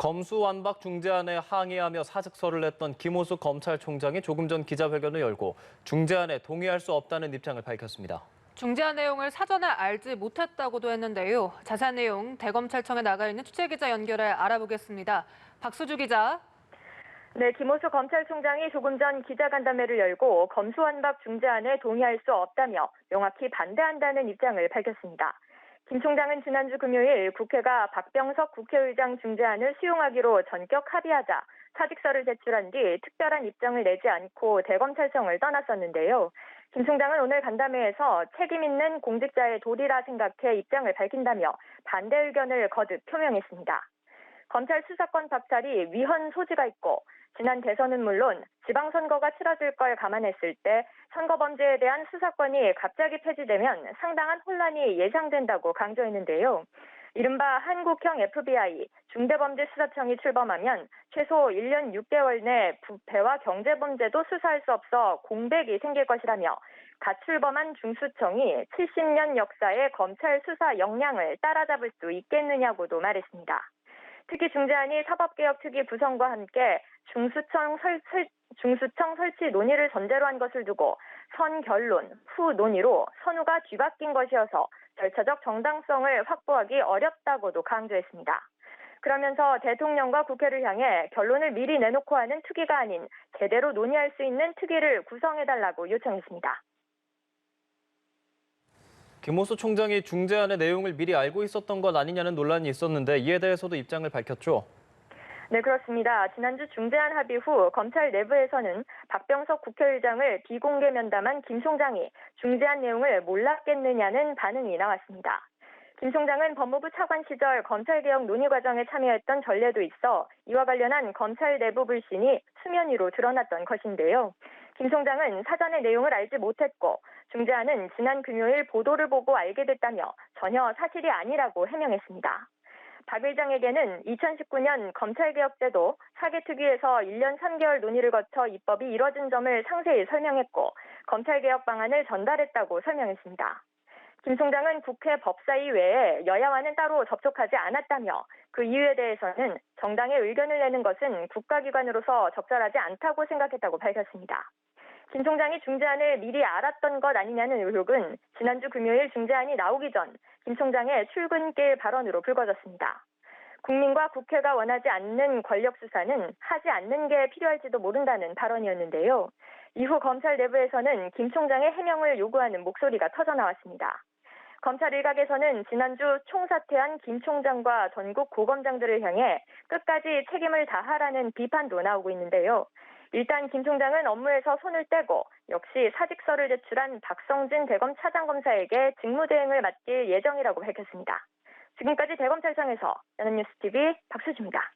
검수완박 중재안에 항의하며 사직서를 냈던 김호수 검찰총장이 조금 전 기자회견을 열고 중재안에 동의할 수 없다는 입장을 밝혔습니다. 중재안 내용을 사전에 알지 못했다고도 했는데요. 자세한 내용 대검찰청에 나가 있는 취재기자 연결해 알아보겠습니다. 박수주 기자. 네, 김호수 검찰총장이 조금 전 기자간담회를 열고 검수완박 중재안에 동의할 수 없다며 명확히 반대한다는 입장을 밝혔습니다. 김 총장은 지난주 금요일 국회가 박병석 국회의장 중재안을 수용하기로 전격 합의하자 사직서를 제출한 뒤 특별한 입장을 내지 않고 대검찰청을 떠났었는데요. 김 총장은 오늘 간담회에서 책임 있는 공직자의 도리라 생각해 입장을 밝힌다며 반대 의견을 거듭 표명했습니다. 검찰 수사권 박탈이 위헌 소지가 있고 지난 대선은 물론 지방선거가 치러질 걸 감안했을 때 선거범죄에 대한 수사권이 갑자기 폐지되면 상당한 혼란이 예상된다고 강조했는데요. 이른바 한국형 FBI 중대범죄수사청이 출범하면 최소 1년 6개월 내 부패와 경제범죄도 수사할 수 없어 공백이 생길 것이라며 갓 출범한 중수청이 70년 역사의 검찰 수사 역량을 따라잡을 수 있겠느냐고도 말했습니다. 특히 중재안이 사법개혁특위 구성과 함께 중수청 설치 논의를 전제로 한 것을 두고 선 결론, 후 논의로 선후가 뒤바뀐 것이어서 절차적 정당성을 확보하기 어렵다고도 강조했습니다. 그러면서 대통령과 국회를 향해 결론을 미리 내놓고 하는 특위가 아닌 제대로 논의할 수 있는 특위를 구성해달라고 요청했습니다. 김호수 총장이 중재안의 내용을 미리 알고 있었던 것 아니냐는 논란이 있었는데 이에 대해서도 입장을 밝혔죠. 네, 그렇습니다. 지난주 중재안 합의 후 검찰 내부에서는 박병석 국회의장을 비공개 면담한 김 총장이 중재안 내용을 몰랐겠느냐는 반응이 나왔습니다. 김 총장은 법무부 차관 시절 검찰개혁 논의 과정에 참여했던 전례도 있어 이와 관련한 검찰 내부 불신이 수면 위로 드러났던 것인데요. 김 총장은 사전에 내용을 알지 못했고 중재안은 지난 금요일 보도를 보고 알게 됐다며 전혀 사실이 아니라고 해명했습니다. 박 의장에게는 2019년 검찰개혁제도 사개특위에서 1년 3개월 논의를 거쳐 입법이 이뤄진 점을 상세히 설명했고 검찰개혁 방안을 전달했다고 설명했습니다. 김 총장은 국회 법사위 외에 여야와는 따로 접촉하지 않았다며 그 이유에 대해서는 정당의 의견을 내는 것은 국가기관으로서 적절하지 않다고 생각했다고 밝혔습니다. 김 총장이 중재안을 미리 알았던 것 아니냐는 의혹은 지난주 금요일 중재안이 나오기 전 김 총장의 출근길 발언으로 불거졌습니다. 국민과 국회가 원하지 않는 권력 수사는 하지 않는 게 필요할지도 모른다는 발언이었는데요. 이후 검찰 내부에서는 김 총장의 해명을 요구하는 목소리가 터져나왔습니다. 검찰 일각에서는 지난주 총사퇴한 김 총장과 전국 고검장들을 향해 끝까지 책임을 다하라는 비판도 나오고 있는데요. 일단 김 총장은 업무에서 손을 떼고 역시 사직서를 제출한 박성진 대검 차장검사에게 직무대행을 맡길 예정이라고 밝혔습니다. 지금까지 대검찰청에서 연합뉴스TV 박수주입니다.